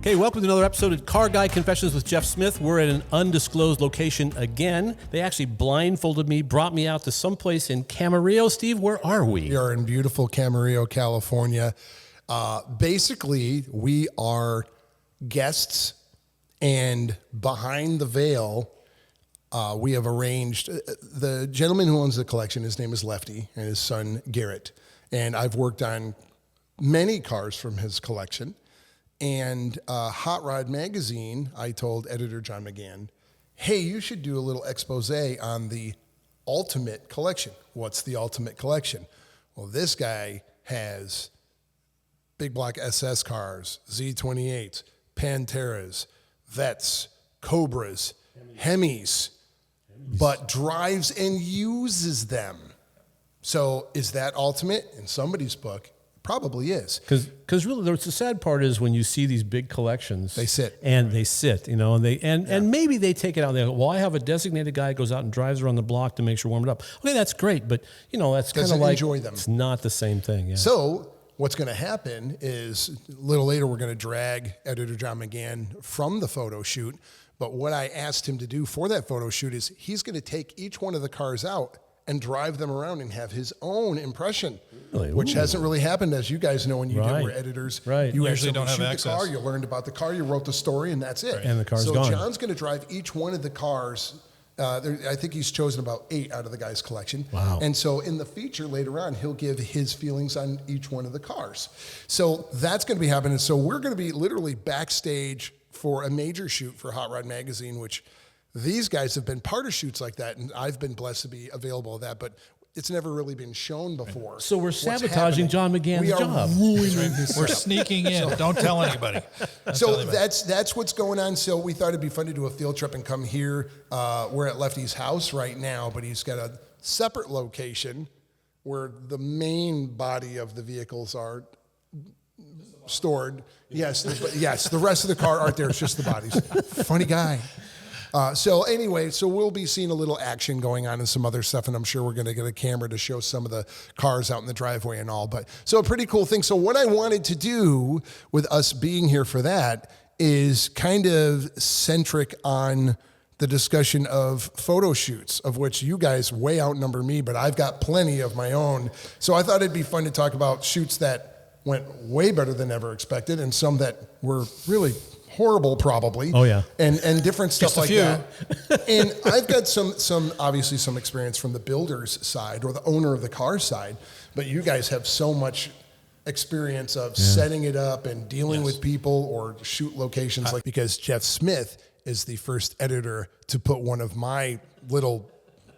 Okay, welcome to another episode of Car Guy Confessions with Jeff Smith. We're at an undisclosed location again. They actually blindfolded me, brought me out to someplace in Camarillo. Steve, where are we? We are in beautiful Camarillo, California. Basically, we are guests, and behind the veil, we have arranged, the gentleman who owns the collection, his name is Lefty, and his son, Garrett. And I've worked on many cars from his collection. And Hot Rod Magazine, I told editor John McGann, hey, you should do a little expose on the ultimate collection. What's the ultimate collection? Well, this guy has big block SS cars, Z28s, Panteras, Vets, Cobras, Hemis, but drives and uses them. So is that ultimate? In somebody's book, probably is. Because really, the sad part is when you see these big collections, they sit, you know, and maybe they take it out. They go, well, I have a designated guy who goes out and drives around the block to make sure warm it up. Okay, that's great, but you know, that's kind of like enjoy them. It's not the same thing. Yeah. So what's going to happen is a little later we're going to drag editor John McGann from the photo shoot. But what I asked him to do for that photo shoot is he's going to take each one of the cars out and drive them around and have his own impression, really? Which hasn't really happened, as you guys know, when you did, where editors, you usually don't have shoot access. The car, you learned about the car, you wrote the story, and that's it. Right. And the car's so gone. John's going to drive each one of the cars. I think he's chosen about 8 out of the guy's collection. Wow. And so in the feature later on, he'll give his feelings on each one of the cars. So that's going to be happening. So we're going to be literally backstage for a major shoot for Hot Rod Magazine, which these guys have been part of shoots like that, and I've been blessed to be available to that. But it's never really been shown before. So we're sabotaging John McGann's job. We're sneaking in. Don't tell anybody. That's what's going on. So we thought it'd be fun to do a field trip and come here. We're at Lefty's house right now, but he's got a separate location where the body of the vehicles are stored. Yes, the rest of the car aren't there. It's just the bodies. Funny guy. So we'll be seeing a little action going on and some other stuff, and I'm sure we're going to get a camera to show some of the cars out in the driveway and all. But so a pretty cool thing. So what I wanted to do with us being here for that is kind of centric on the discussion of photo shoots, of which you guys way outnumber me, but I've got plenty of my own. So I thought it'd be fun to talk about shoots that went way better than ever expected and some that were really horrible, probably. Oh yeah, and different stuff like that. And I've got some experience from the builder's side or the owner of the car side, but you guys have so much experience of setting it up and dealing with people or shoot locations, like because Jeff Smith is the first editor to put one of my little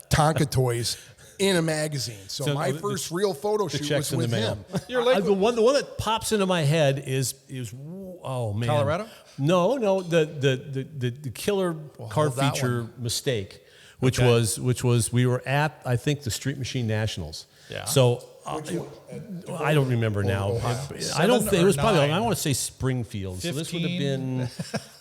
Tonka toys in a magazine. So my first real photo shoot was with him. You're like the one that pops into my head is oh man, Colorado? No, the killer car feature mistake, which was we were at, I think, the Street Machine Nationals. Yeah. So I don't remember now. I don't think it was probably. I want to say Springfield. 15? So this would have been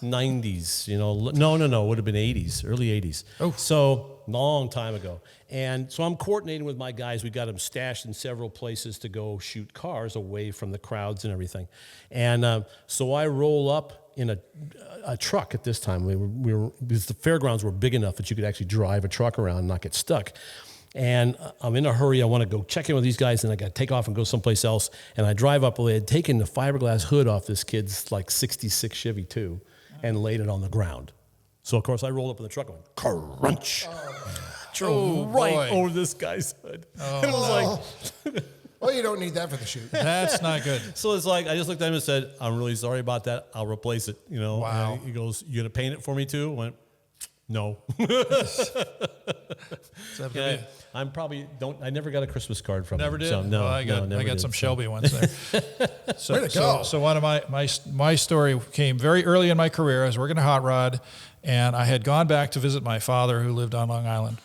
90s. You know, no, it would have been 80s, early 80s. Oh, so long time ago. And so I'm coordinating with my guys. We got them stashed in several places to go shoot cars away from the crowds and everything. And so I roll up in a truck at this time. We were because the fairgrounds were big enough that you could actually drive a truck around and not get stuck. And I'm in a hurry. I want to go check in with these guys, and I got to take off and go someplace else. And I drive up. Well, they had taken the fiberglass hood off this kid's like '66 Chevy 2 and laid it on the ground. So of course I rolled up in the truck, going crunch, drove right over this guy's hood. And it was like, well, you don't need that for the shoot. That's not good. So it's like I just looked at him and said, "I'm really sorry about that. I'll replace it." You know. Wow. And he goes, "You gonna paint it for me too?" I went, "No." I'm probably I never got a Christmas card from Never him. did. So no, I got some Shelby ones there. So one of my story came very early in my career. I was working at Hot Rod, and I had gone back to visit my father who lived on Long Island.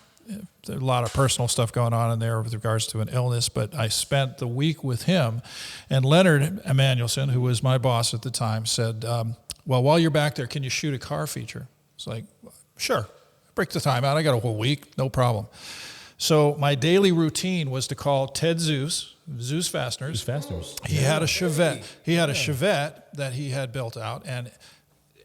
There's a lot of personal stuff going on in there with regards to an illness, but I spent the week with him. And Leonard Emanuelson, who was my boss at the time, said, well, while you're back there, can you shoot a car feature? It's like, sure. Break the time out. I got a whole week, no problem. So my daily routine was to call Ted Zeus Fasteners. He had a Chevette. He had a Chevette that he had built out, and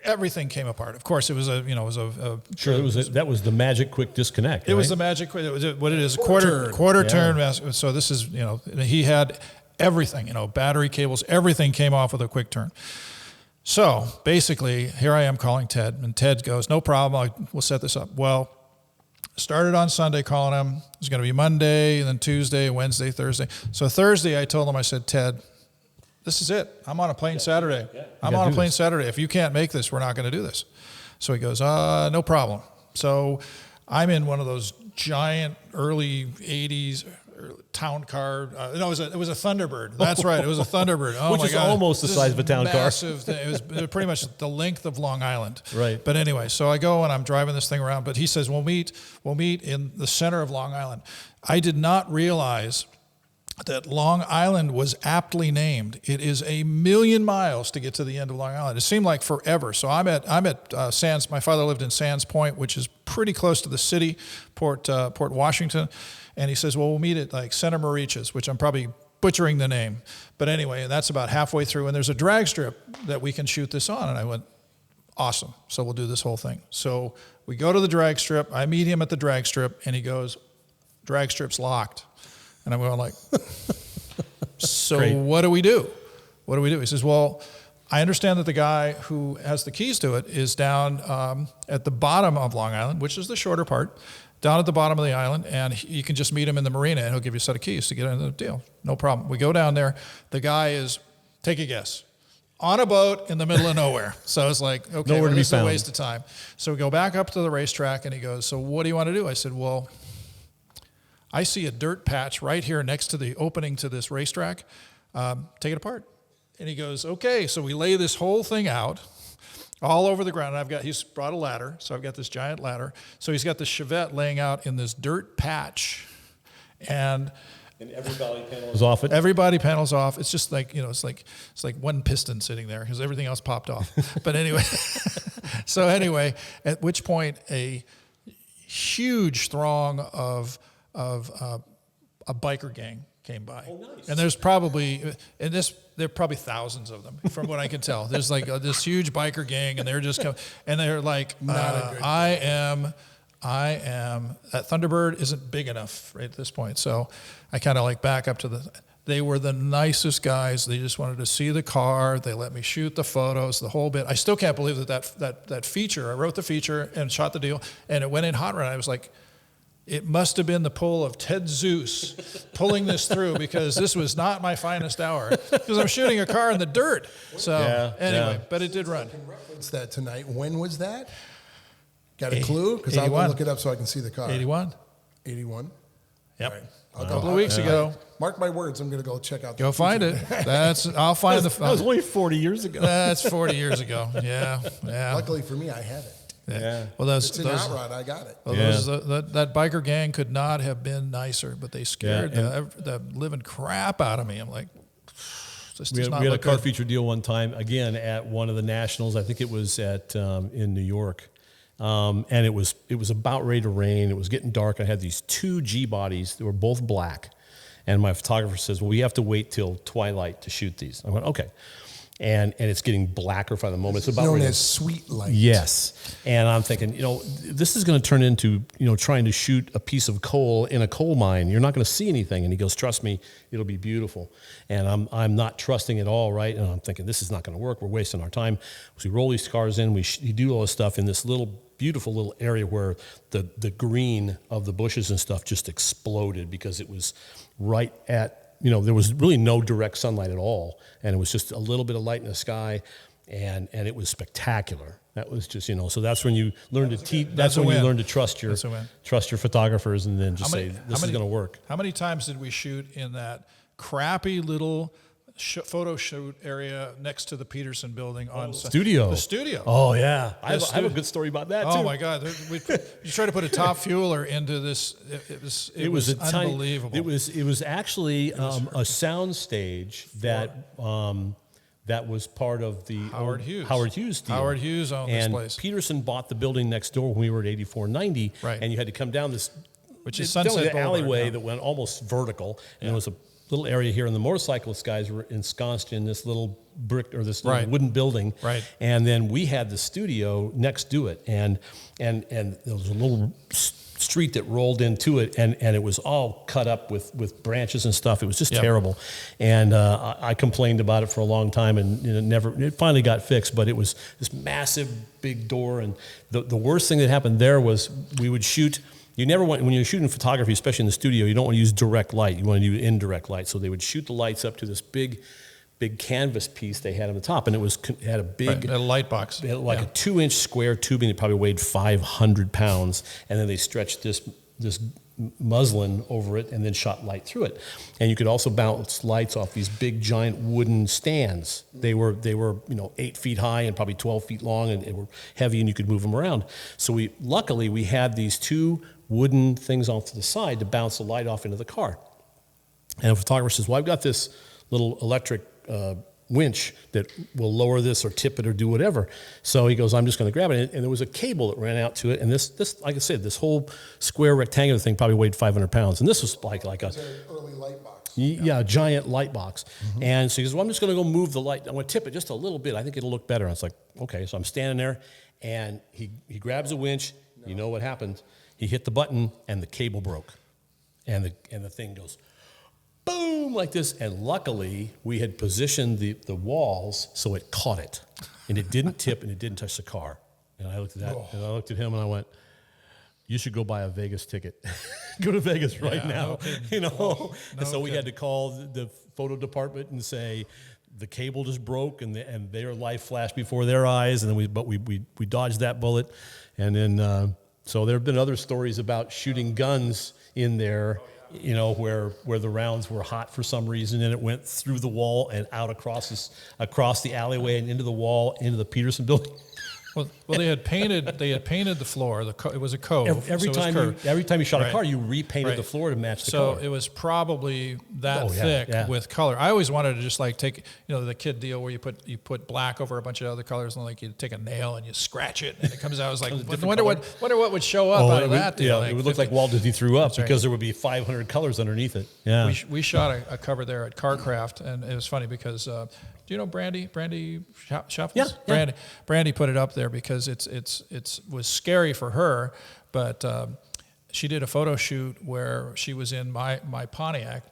everything came apart. Of course, it was that was the magic quick disconnect. It was the magic quick. It was what it is, quarter turn. So this is, he had everything, battery cables, everything came off with a quick turn. So basically, here I am calling Ted, and Ted goes, "No problem, we'll set this up." Well, started on Sunday calling him. It was going to be Monday, and then Tuesday, Wednesday, Thursday. So Thursday, I told him, I said, "Ted, this is it. I'm on a plane Saturday. I'm on a plane Saturday. If you can't make this, we're not going to do this." So he goes, "No problem." So I'm in one of those giant early 80s town car. No, it was a Thunderbird. That's right. It was a Thunderbird. Oh, which my is God. almost the size of a town massive car. It was pretty much the length of Long Island. Right. But anyway, so I go and I'm driving this thing around. But he says, we'll meet in the center of Long Island. I did not realize that Long Island was aptly named. It is 1,000,000 miles to get to the end of Long Island. It seemed like forever. So I'm at Sands. My father lived in Sands Point, which is pretty close to the city, Port Washington. And he says, well, we'll meet at like Santa Marichas, which I'm probably butchering the name. But anyway, that's about halfway through. And there's a drag strip that we can shoot this on. And I went, awesome. So we'll do this whole thing. So we go to the drag strip. I meet him at the drag strip, and he goes, drag strip's locked. And I'm going like, so Great. What do we do? What do we do? He says, well, I understand that the guy who has the keys to it is down at the bottom of Long Island, which is the shorter part, down at the bottom of the island, and you can just meet him in the marina, and he'll give you a set of keys to get into the deal. No problem. We go down there. The guy is, take a guess, on a boat in the middle of nowhere. So it's like, okay, well, this is a waste of time. So we go back up to the racetrack, and he goes, so what do you want to do? I said, well, I see a dirt patch right here next to the opening to this racetrack. Take it apart. And he goes, okay. So we lay this whole thing out all over the ground. And he's brought a ladder. So I've got this giant ladder. So he's got the Chevette laying out in this dirt patch. And every body panel is off it. Every body panel's off. It's just like, it's like one piston sitting there because everything else popped off. But anyway, at which point a huge throng of a biker gang came by. Oh, nice. And there are probably thousands of them from what I can tell. There's like this huge biker gang, and they're just coming, and they're like, I am, that Thunderbird isn't big enough right at this point. So I kind of like back up to they were the nicest guys. They just wanted to see the car. They let me shoot the photos, the whole bit. I still can't believe that feature, I wrote the feature and shot the deal, and it went in hot rod. I was like, it must have been the pull of Ted Zeus pulling this through, because this was not my finest hour, because I'm shooting a car in the dirt. So anyway, but it did run. I can reference that tonight. When was that? Got a clue? Because I'll go look it up so I can see the car. 81. 81? Yep. Right. A couple of weeks ago. Mark my words, I'm going to go check out. Go find it. I'll find that was only 40 years ago. That's 40 years ago. Yeah. Luckily for me, I have it. Yeah. Well, it's an hot rod. I got it. Well, that biker gang could not have been nicer, but they scared the living crap out of me. I'm like, we had a car feature deal one time, again at one of the nationals. I think it was in New York, and it was about ready to rain. It was getting dark. I had these two G bodies that were both black, and my photographer says, "Well, we have to wait till twilight to shoot these." I went, "Okay." And it's getting blacker by the moment. It's about known as sweet light. Yes. And I'm thinking, this is going to turn into, trying to shoot a piece of coal in a coal mine. You're not going to see anything. And he goes, trust me, it'll be beautiful. And I'm not trusting at all, right? And I'm thinking, this is not going to work. We're wasting our time. So we roll these cars in. We do all this stuff in this beautiful little area where the green of the bushes and stuff just exploded, because it was right at, there was really no direct sunlight at all, and it was just a little bit of light in the sky, and it was spectacular. That was just, so that's when you learn you learn to trust your photographers, and then just say this is going to work. How many times did we shoot in that crappy little photo shoot area next to the Peterson building on studio? The studio. Oh yeah, I have a good story about that too. Oh my God, you tried to put a top fueler into this. It was unbelievable. It was actually a sound stage that was part of the Howard Hughes deal. Howard Hughes owned this place. Peterson bought the building next door when we were at 8490, right. And you had to come down this which is there was Sunset an Boulevard. alleyway Yeah. that went almost vertical, and there was a little area here, and the motorcyclist guys were ensconced in this little brick or this little wooden building. Right. And then we had the studio next to it, and there was a little street that rolled into it, and it was all cut up with branches and stuff. It was just terrible. And I complained about it for a long time, and it finally got fixed, but it was this massive big door. And the worst thing that happened there was we would shoot. You never want, when you're shooting photography, especially in the studio, you don't want to use direct light. You want to use indirect light. So they would shoot the lights up to this big canvas piece they had on the top, and it had a big a light box, like a 2-inch square tubing that probably weighed 500 pounds, and then they stretched this muslin over it and then shot light through it. And you could also bounce lights off these big giant wooden stands. They were 8 feet high and probably 12 feet long, and they were heavy, and you could move them around. So luckily we had these 2 wooden things off to the side to bounce the light off into the car. And the photographer says, well, I've got this little electric winch that will lower this or tip it or do whatever. So he goes, I'm just going to grab it. And there was a cable that ran out to it. And this, like I said, this whole square rectangular thing probably weighed 500 pounds. And this was like a early light box. Yeah, a giant light box. Mm-hmm. And so he goes, well, I'm just going to go move the light. I'm going to tip it just a little bit. I think it'll look better. And I was like, okay. So I'm standing there, and he grabs a winch. No. You know what happened? He hit the button, and the cable broke. And the thing goes boom, like this. And luckily, we had positioned the walls so it caught it. And it didn't tip, and it didn't touch the car. And I looked at that, and I looked at him, and I went, you should go buy a Vegas ticket. Go to Vegas right now. And so we had to call the photo department and say, the cable just broke, and their life flashed before their eyes. And then we dodged that bullet. And then, so there have been other stories about shooting guns in there, where the rounds were hot for some reason, and it went through the wall and out across the alleyway and into the wall, into the Peterson building. Well, they had painted the floor. It was a cove. Every time you shot a car, you repainted the floor to match the color. So it was probably that thick with color. I always wanted to just like take, the kid deal where you put black over a bunch of other colors, and like you take a nail and you scratch it and it comes out. I was like, wonder what would show up out of that deal. Yeah, it would look like Walt Disney threw up because there would be 500 colors underneath it. Yeah, we shot a cover there at Carcraft, and it was funny because. Do you know Brandy Shuffles? Yeah. Brandy put it up there because it was scary for her, but she did a photo shoot where she was in my Pontiac,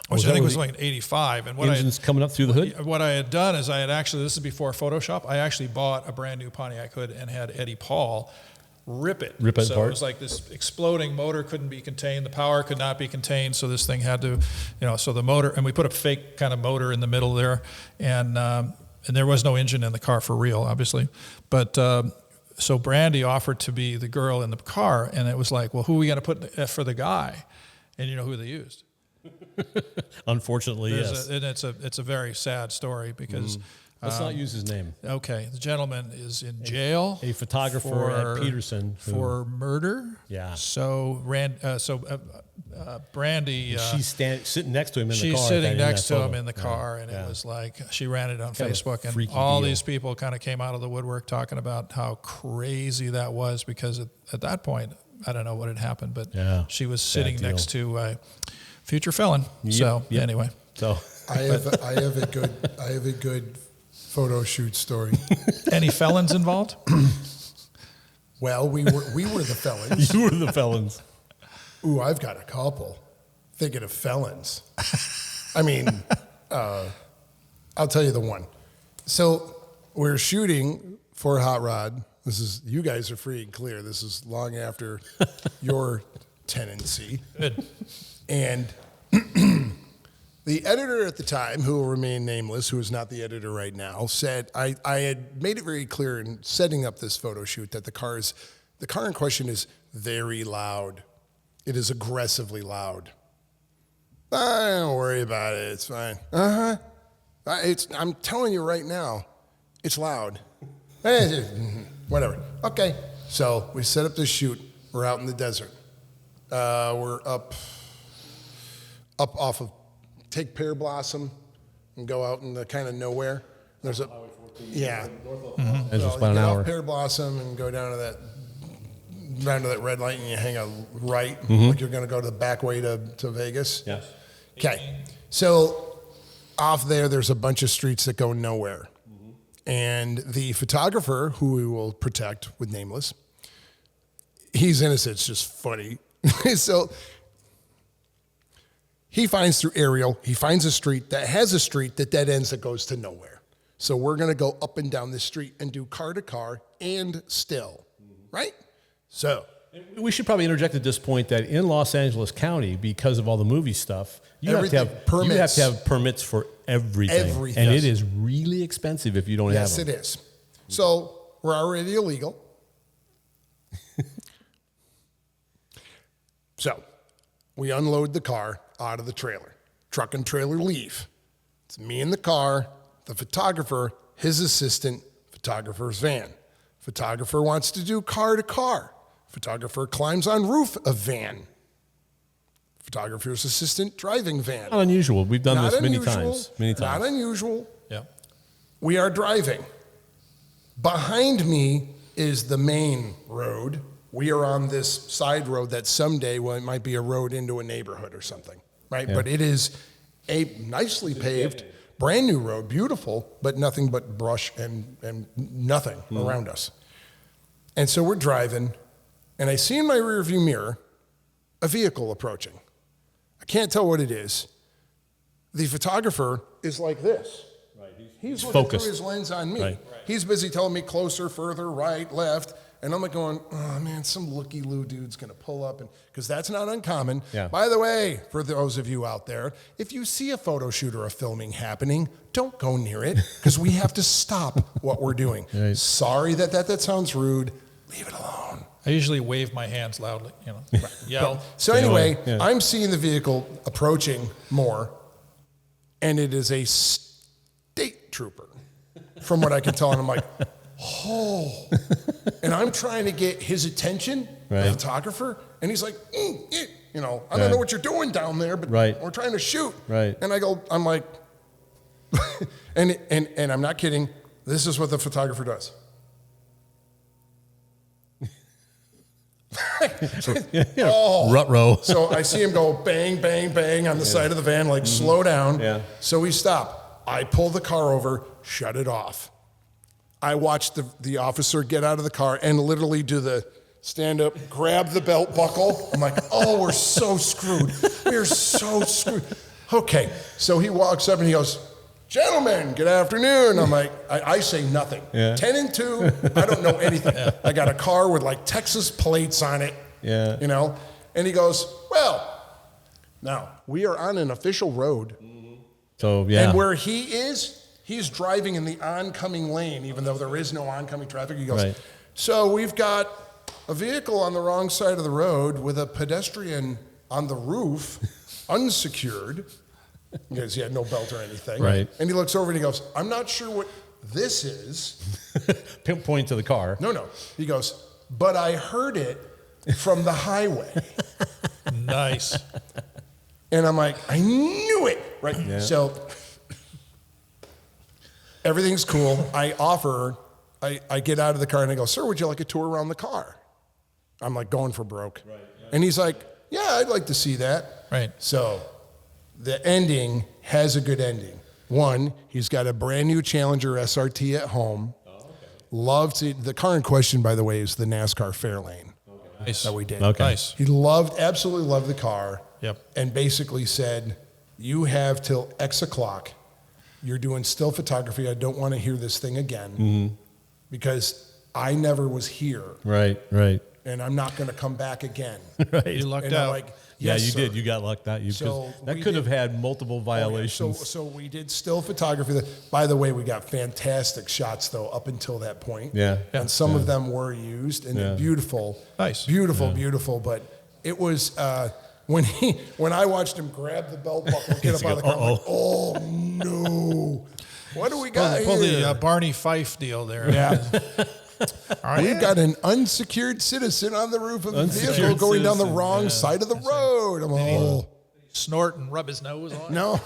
which I think was like an 85. And engine's coming up through the hood? What I had done is this is before Photoshop, I actually bought a brand new Pontiac hood and had Eddie Paul rip it apart. So it was like this exploding motor couldn't be contained. The power could not be contained. So this thing had to, so the motor, and we put a fake kind of motor in the middle there, and there was no engine in the car for real, obviously. But so Brandy offered to be the girl in the car, and it was like, well, who are we going to put for the guy? And you know who they used? Unfortunately, yes. And it's a very sad story because. Let's not use his name. Okay, the gentleman is in jail. A photographer at Peterson for murder. Yeah. So Brandy. She's sitting next to him in the car. She's sitting next to him in the car, and it was like she ran it on Facebook, and all these people kind of came out of the woodwork talking about how crazy that was because at that point, I don't know what had happened, but she was sitting next to a future felon. Anyway, I have a good photo shoot story. Any felons involved? Well, we were the felons. You were the felons. Ooh, I've got a couple. Thinking of felons. I mean, I'll tell you the one. So we're shooting for Hot Rod. You guys are free and clear. This is long after your tenancy. Good. And the editor at the time, who will remain nameless, who is not the editor right now, said I had made it very clear in setting up this photo shoot that the car in question is very loud. It is aggressively loud. Don't worry about it. It's fine. I'm telling you right now, it's loud. Whatever. Okay. So we set up this shoot. We're out in the desert. We're up off of take Pear Blossom and go out in the kind of nowhere. There's It's just about an hour. Pear Blossom and go down to that down to that red light and you hang a right, like you're going to go to the back way to Vegas. Yes. Okay. So off there's a bunch of streets that go nowhere. And the photographer, who we will protect with nameless, he's innocent. It's just funny. So he finds through aerial, he finds a street that has a street that dead ends that goes to nowhere. So we're going to go up and down this street and do car to car and still, right? So we should probably interject at this point that in Los Angeles County, because of all the movie stuff, you have to have permits for everything. And it is really expensive if you don't have them. Yes, it is. So we're already illegal. So we unload the car out of the trailer. Truck and trailer leave. It's me in the car, the photographer, his assistant, photographer's van. Photographer wants to do car to car. Photographer climbs on roof of van. Photographer's assistant driving van. Not unusual. We've done this many times. Not unusual. Yeah. We are driving. Behind me is the main road. We are on this side road that someday it might be a road into a neighborhood or something, right? Yeah. But it is a nicely paved, brand new road, beautiful, but nothing but brush and nothing around us. And so we're driving, and I see in my rearview mirror a vehicle approaching. I can't tell what it is. The photographer is like this. Right. He's looking through his lens on me. Right. He's busy telling me closer, further, right, left. And I'm like going, oh man, some looky-loo dude's gonna pull up, and because that's not uncommon. Yeah. By the way, for those of you out there, if you see a photo shoot or a filming happening, don't go near it, because we have to stop what we're doing. Right. Sorry that sounds rude. Leave it alone. I usually wave my hands loudly, yell. So anyway, I'm seeing the vehicle approaching more, and it is a state trooper, from what I can tell. And I'm like, oh. And I'm trying to get his attention, the photographer, and he's like, I don't know what you're doing down there, but we're trying to shoot. Right. And I'm like, and I'm not kidding, this is what the photographer does. Ruh-roh. So I see him go bang, bang, bang on the side of the van, like slow down. Yeah. So we stop. I pull the car over, shut it off. I watch the officer get out of the car and literally do the stand up, grab the belt buckle. I'm like, oh, we're so screwed. We're so screwed. Okay. So he walks up and he goes, gentlemen, good afternoon. I'm like, I say nothing. 10 and 2, I don't know anything. I got a car with like Texas plates on it, and he goes, well, now we are on an official road. So, and where he is, he's driving in the oncoming lane, even though there is no oncoming traffic. He goes, so we've got a vehicle on the wrong side of the road with a pedestrian on the roof, unsecured, because he had no belt or anything. Right. And he looks over and he goes, I'm not sure what this is. Point to the car. No. He goes, but I heard it from the highway. Nice. And I'm like, I knew it. Right. Yeah. So everything's cool. I get out of the car and I go, sir, would you like a tour around the car? I'm like going for broke. Right. And he's like, yeah, I'd like to see that. Right. So the ending has a good ending. One, he's got a brand new Challenger SRT at home. Oh, okay. Loved it. The car in question, by the way, is the NASCAR Fairlane that we did. Okay. Nice. He absolutely loved the car. Yep. And basically said, you have till X o'clock. You're doing still photography. I don't want to hear this thing again because I never was here. Right. And I'm not going to come back again. Right. You lucked out. I'm like, yes, you did. You got lucked out. That could have had multiple violations. Oh, yeah. So we did still photography. By the way, we got fantastic shots though up until that point. Yeah. And some of them were used and beautiful. Nice. Beautiful. But it was when I watched him grab the belt buckle and get up out of the car, I'm like, oh no. What do we got Pull here? the Barney Fife deal there. Yeah. All right. We've got an unsecured citizen on the roof of the vehicle going down the wrong side of the road. I'm snort and rub his nose on? No.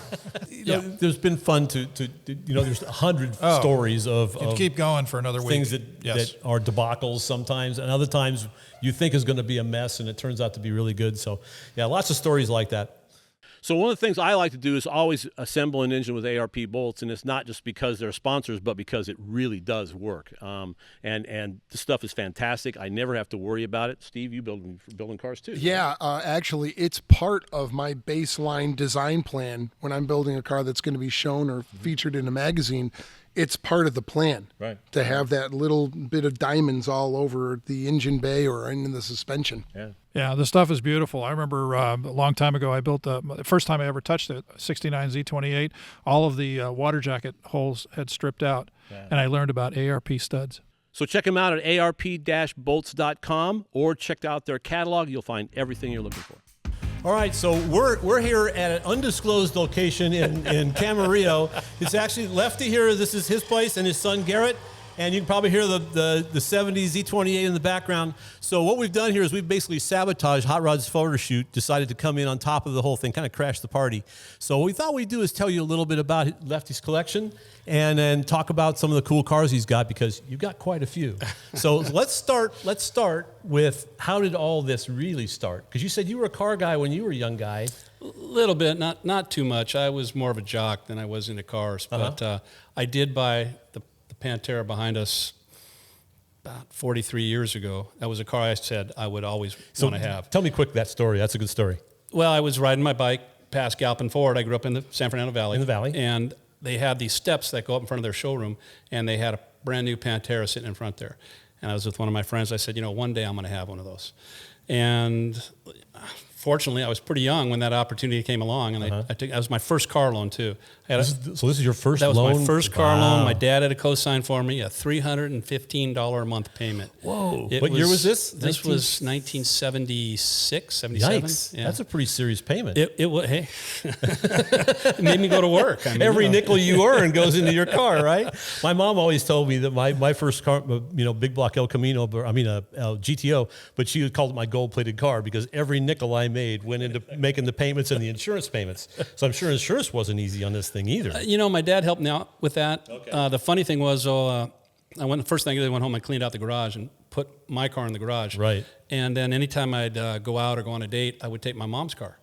There's been fun to there's 100 stories of keep going for another week. Things that are debacles sometimes, and other times you think is going to be a mess, and it turns out to be really good. So, yeah, lots of stories like that. So one of the things I like to do is always assemble an engine with ARP bolts, and it's not just because they're sponsors, but because it really does work. And the stuff is fantastic. I never have to worry about it. Steve, you building cars too? Yeah, actually, it's part of my baseline design plan when I'm building a car that's going to be shown or featured in a magazine. It's part of the plan, right, to have that little bit of diamonds all over the engine bay or in the suspension. Yeah, the stuff is beautiful. I remember a long time ago, I built the first time I ever touched it, 69 Z28. All of the water jacket holes had stripped out, and I learned about ARP studs. So check them out at arp-bolts.com or check out their catalog. You'll find everything you're looking for. All right, so we're here at an undisclosed location in Camarillo. It's actually Lefty here. This is his place, and his son Garrett. And you can probably hear the 70 Z28 in the background. So what we've done here is we've basically sabotaged Hot Rod's photo shoot, decided to come in on top of the whole thing, kind of crash the party. So what we thought we'd do is tell you a little bit about Lefty's collection and then talk about some of the cool cars he's got, because you've got quite a few. So let's start with, how did all this really start? Because you said you were a car guy when you were a young guy. A little bit, not too much. I was more of a jock than I was into cars. But I did buy the Pantera behind us about 43 years ago. That was a car I said I would always want to have. Tell me quick that story. That's a good story. Well, I was riding my bike past Galpin Ford. I grew up in the San Fernando Valley. In the valley. And they had these steps that go up in front of their showroom, and they had a brand new Pantera sitting in front there. And I was with one of my friends. I said, one day I'm going to have one of those. And fortunately, I was pretty young when that opportunity came along, and that was my first car loan too. So this is your first loan? That was my first car loan. My dad had a co-sign for me, a $315 a month payment. Whoa. What year was this? This was 1976, 77. Yikes. Yeah. That's a pretty serious payment. It was, hey. It made me go to work. I mean, every nickel you earn goes into your car, right? My mom always told me that my first car, big block El Camino, a GTO, but she called it my gold-plated car because every nickel I made went into making the payments and the insurance payments. So I'm sure insurance wasn't easy on this thing either. My dad helped me out with that. Okay. The funny thing was, the first thing I did, I went home and cleaned out the garage and put my car in the garage. Right. And then anytime I'd go out or go on a date, I would take my mom's car.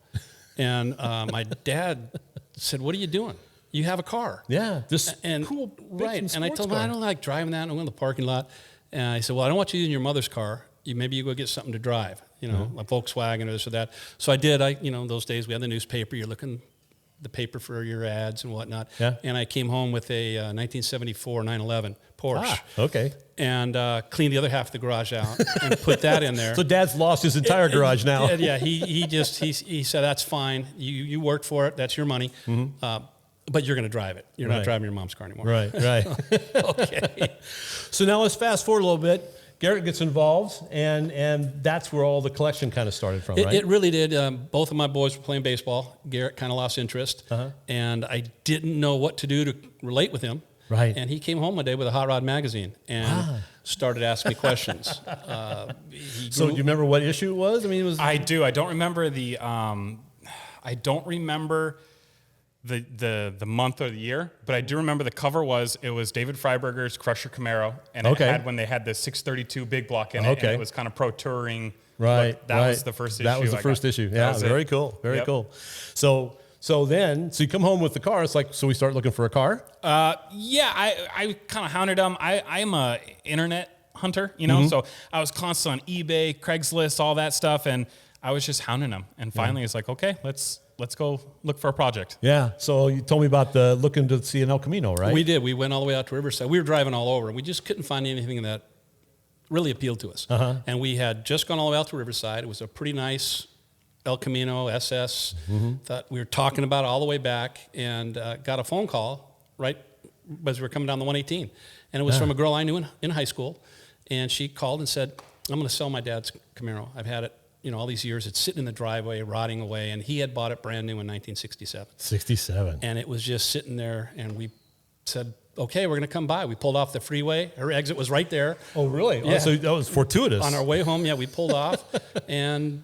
And my dad said, "What are you doing? You have a car." Yeah, this cool, right? And I told him, "I don't like driving that. I'm in the parking lot." And I said, "Well, I don't want you using your mother's car. Maybe you go get something to drive. A Volkswagen or this or that." So I did. Those days we had the newspaper. You're looking the paper for your ads and whatnot. Yeah. And I came home with a 1974 911 Porsche. Okay. And cleaned the other half of the garage out and put that in there. So Dad's lost his entire garage now. Yeah. He said, "That's fine. You worked for it. That's your money. Mm-hmm. But you're going to drive it. You're not driving your mom's car anymore." Right. Okay. So now let's fast forward a little bit. Garrett gets involved, and that's where all the collection kind of started from, right? It really did. Both of my boys were playing baseball. Garrett kind of lost interest, and I didn't know what to do to relate with him. Right. And he came home one day with a Hot Rod magazine and started asking me questions. So do you remember what issue it was? I do. I don't remember the. I don't remember the month or the year, but I do remember the cover was David Freiberger's Crusher Camaro, and it had when they had the 632 big block in it, and it was kind of pro touring. Right. That was the first issue. That was the first issue. Yeah, very cool. Very cool. So you come home with the car. It's like, so we start looking for a car? Yeah, I kind of hounded them. I'm a internet hunter, so I was constantly on eBay, Craigslist, all that stuff, and I was just hounding them. And finally it's like, okay, let's go look for a project. Yeah. So you told me about looking to see an El Camino, right? We did. We went all the way out to Riverside. We were driving all over, and we just couldn't find anything that really appealed to us. And we had just gone all the way out to Riverside. It was a pretty nice El Camino SS. Thought we were talking about it all the way back, and got a phone call right as we were coming down the 118. And it was from a girl I knew in high school. And she called and said, "I'm going to sell my dad's Camaro. I've had it all these years. It's sitting in the driveway, rotting away." And he had bought it brand new in 1967. 67. And it was just sitting there, and we said, "Okay, we're going to come by." We pulled off the freeway. Her exit was right there. Oh, really? Yeah. Oh, so that was fortuitous. On our way home, we pulled off, and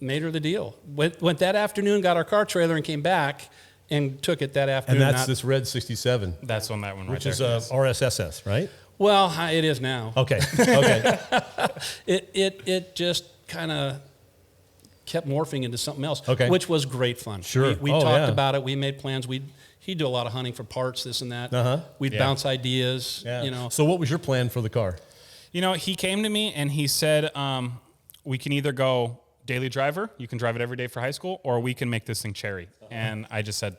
made her the deal. Went that afternoon, got our car trailer, and came back and took it that afternoon. And that's this red 67. That's on that one right which there. is RSSS, right? Well, it is now. Okay. Okay. It just kind of kept morphing into something else, okay. which was great fun. Sure. We talked about it. We made plans. He'd do a lot of hunting for parts, this and that. We'd bounce ideas. Yeah. You know. So what was your plan for the car? You know, he came to me and he said, we can either go daily driver, you can drive it every day for high school, or we can make this thing cherry. And I just said,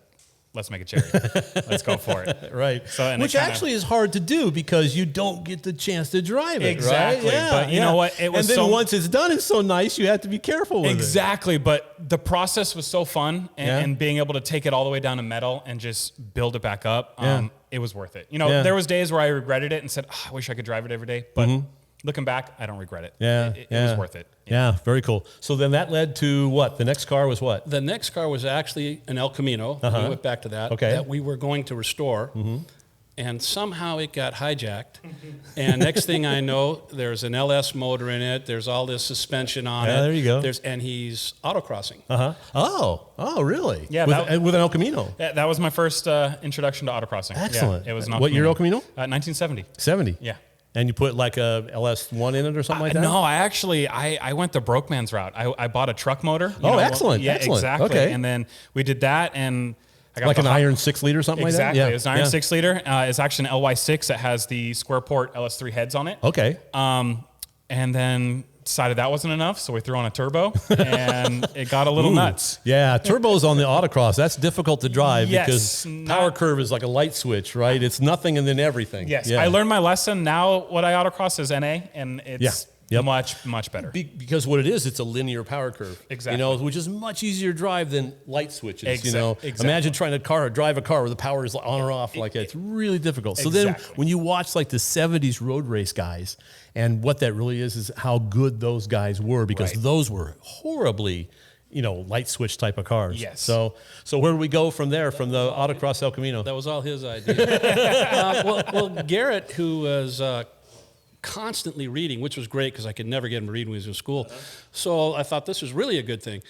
let's make it cherry. Let's go for it. Right. So, which actually is hard to do because you don't get the chance to drive it. Exactly. Right? Yeah, but you know what? It was and then once it's done, it's so nice, you have to be careful with it. Exactly. But the process was so fun, and being able to take it all the way down to metal and just build it back up, it was worth it. You know, there was days where I regretted it and said, I wish I could drive it every day. But looking back, I don't regret it. Yeah. It was worth it. Yeah, very cool. So then that led to what? The next car was what? The next car was actually an El Camino. We went back to that. Okay. That we were going to restore. And somehow it got hijacked. And next thing I know, there's an LS motor in it. There's all this suspension on it. Yeah, there you go. And he's autocrossing. Oh, really? Yeah, with an El Camino. Yeah, that was my first introduction to autocrossing. Excellent. Yeah, it was What year El Camino? 1970. 70. Yeah. And you put like a LS1 in it or something like that? No, I went the broke man's route. I bought a truck motor. Excellent. Yeah, excellent. exactly. Okay. And then we did that, and I got like an iron 6 liter, something exactly. like that? It was an iron 6 liter. It's actually an LY6 that has the square port LS3 heads on it. Okay. And then decided that wasn't enough, so we threw on a turbo, and it got a little nuts. Yeah, turbos on the autocross, that's difficult to drive Yes, because power curve is like a light switch, right? It's nothing and then everything. Yes, Yeah. I learned my lesson. Now what I autocross is NA, and it's much better. Because what it is, it's a linear power curve. Exactly. You know, which is much easier to drive than light switches. You know, Exactly. imagine trying to drive a car where the power is on or off like that. It's really difficult. So then when you watch like the 70s road race guys, and what that really is how good those guys were, because those were horribly, light switch type of cars. Yes. So where do we go from there, from the autocross El Camino? That was all his idea. Well, Garrett, who was constantly reading, which was great because I could never get him to read when he was in school. So I thought this was really a good thing.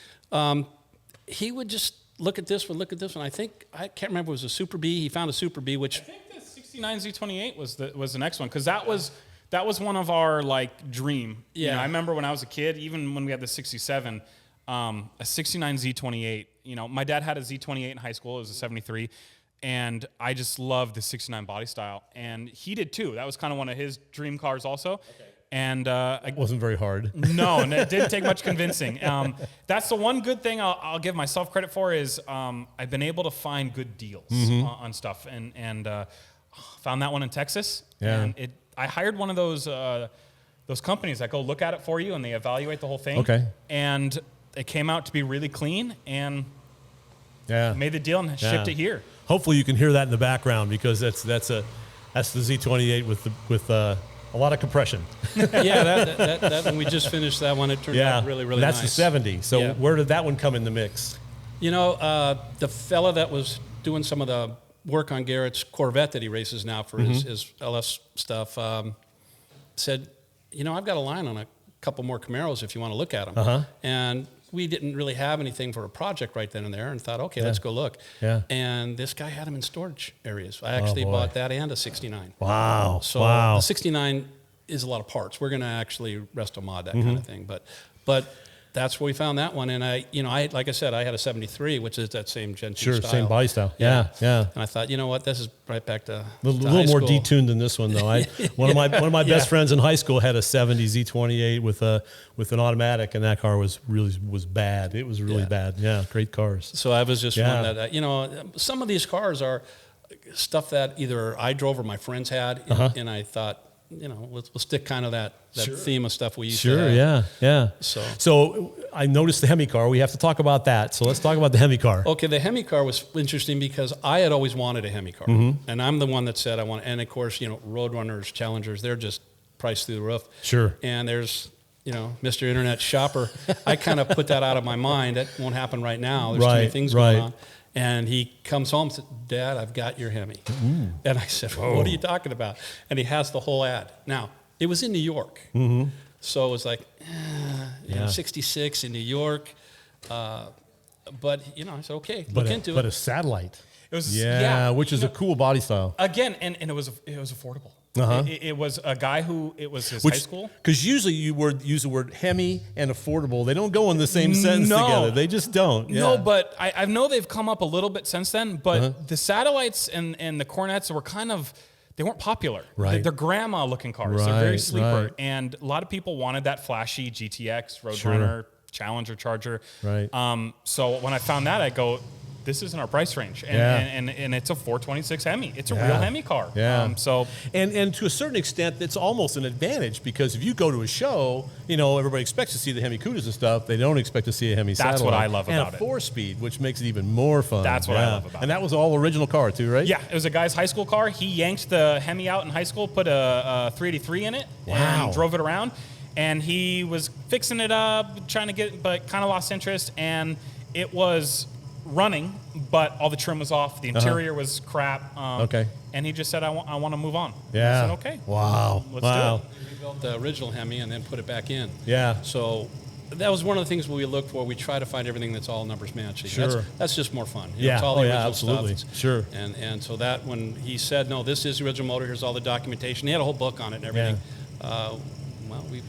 He would just look at this one. I can't remember if it was a Super B. He found a Super B, which I think the 69 Z28 was the next one, because that was one of our like dream. Yeah. I remember when I was a kid, even when we had the 67, a 69 Z28. My dad had a Z28 in high school. It was a 73. And I just loved the 69 body style. And he did too. That was kind of one of his dream cars also. Okay. And it wasn't very hard. No, and it didn't take much convincing. That's the one good thing I'll give myself credit for is I've been able to find good deals on stuff. And found that one in Texas. Yeah. And I hired one of those companies that go look at it for you and they evaluate the whole thing. Okay. And it came out to be really clean and made the deal and shipped it here. Hopefully you can hear that in the background because that's the Z28 with a lot of compression. Yeah, that when we just finished that one, it turned out really, really nice. That's the 70. So where did that one come in the mix? The fella that was doing some of the work on Garrett's Corvette that he races now for his LS stuff said, I've got a line on a couple more Camaros if you want to look at them. And we didn't really have anything for a project right then and there and thought, okay, let's go look. Yeah. And this guy had them in storage areas. I actually bought that and a 69. Wow. So the 69 is a lot of parts. We're going to actually resto mod that kind of thing. But that's where we found that one. And I like I said, I had a 73, which is that same Gen 2 style. Same body style. Yeah. And I thought, you know what, this is right back to a little more detuned than this one, though. One of my best friends in high school had a 70 Z28 with an automatic, and that car was bad. It was really bad. Yeah, great cars. So I was just one that some of these cars are stuff that either I drove or my friends had, and I thought, we'll stick kind of that theme of stuff we used to have. Yeah. So I noticed the Hemi car. We have to talk about that. So let's talk about the Hemi car. Okay, the Hemi car was interesting because I had always wanted a Hemi car. And I'm the one that said I want, and of course, Roadrunners, Challengers, they're just priced through the roof. Sure. And there's, Mr. Internet Shopper. I kind of put that out of my mind. That won't happen right now. There's too many things going on. And he comes home and said, Dad, I've got your Hemi. And I said, what are you talking about? And he has the whole ad. Now, it was in New York. So it was like, 66 in New York. But I said, okay, look into it. But a satellite. It was which is a cool body style. Again, and it was affordable. It was a guy who it was his high school. Because usually you use the word Hemi and affordable. They don't go in the same sentence together. They just don't. Yeah. No, but I know they've come up a little bit since then. But the satellites and the Cornets were they weren't popular. Right. They're grandma looking cars. They're very sleeper. Right. And a lot of people wanted that flashy GTX, Roadrunner, Challenger, Charger. Right. So when I found that, I go, this is in our price range, and it's a 426 Hemi. It's a real Hemi car. Yeah. And to a certain extent, it's almost an advantage because if you go to a show, everybody expects to see the Hemi Cudas and stuff. They don't expect to see a Hemi satellite. That's what I love about it. And a 4-speed, which makes it even more fun. That's what I love about it. And that was all original car too, right? Yeah, it was a guy's high school car. He yanked the Hemi out in high school, put a 383 in it, and drove it around. And he was fixing it up, trying to but kind of lost interest, and it was running, but all the trim was off. The interior was crap. Okay. And he just said, I want to move on. Yeah. I said, okay. Wow. Let's do it. We built the original Hemi and then put it back in. Yeah. So that was one of the things we look for. We try to find everything that's all numbers matching. Sure. That's just more fun. Yeah. It's all the original absolutely. stuff. Sure. And so that when he said, no, this is the original motor, here's all the documentation. He had a whole book on it and everything.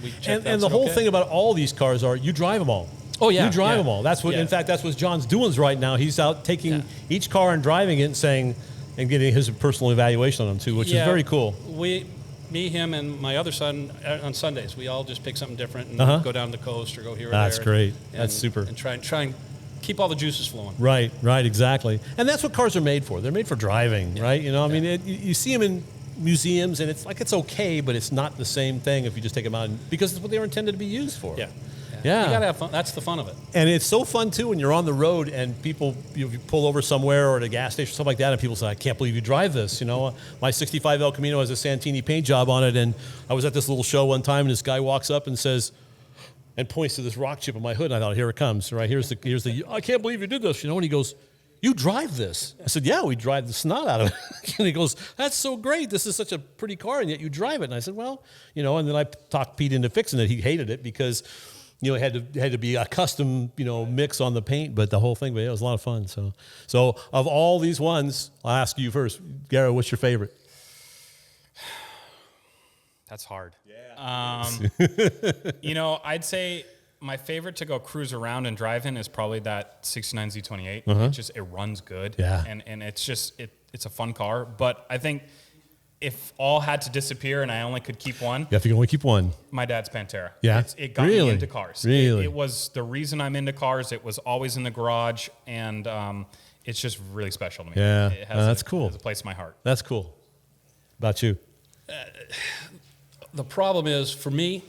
We checked and the whole thing about all these cars are you drive them all. Oh, yeah. You drive them all. That's what, in fact, that's what John's doing right now. He's out taking each car and driving it and saying, and getting his personal evaluation on them too, which is very cool. Me, him, and my other son on Sundays, we all just pick something different and go down the coast or go here or there. That's great. That's super. And try and keep all the juices flowing. Right, exactly. And that's what cars are made for. They're made for driving, right? I mean, you see them in museums, and it's okay, but it's not the same thing if you just take them out because it's what they were intended to be used for. Yeah. You gotta have fun. That's the fun of it. And it's so fun too when you're on the road and people you pull over somewhere or at a gas station or something like that, and people say, "I can't believe you drive this." My '65 El Camino has a Santini paint job on it, and I was at this little show one time, and this guy walks up and says, and points to this rock chip on my hood, and I thought, "Here it comes!" Right here's the. I can't believe you did this, And he goes, "You drive this?" I said, "Yeah, we drive the snot out of it." And he goes, "That's so great. This is such a pretty car, and yet you drive it." And I said, "Well, And then I talked Pete into fixing it. He hated it because. It had to be a custom, mix on the paint, but the whole thing, it was a lot of fun. So of all these ones, I'll ask you first, Garrett, what's your favorite? That's hard. Yeah. I'd say my favorite to go cruise around and drive in is probably that 69 Z28. It runs good. Yeah. And it's just it's a fun car. But I think if all had to disappear and I only could keep one. Yeah, if you can only keep one. My dad's Pantera. Yeah. It got me into cars. Really? It was the reason I'm into cars. It was always in the garage, and it's just really special to me. Yeah. It has that's cool. It has a place in my heart. That's cool. About you? The problem is, for me,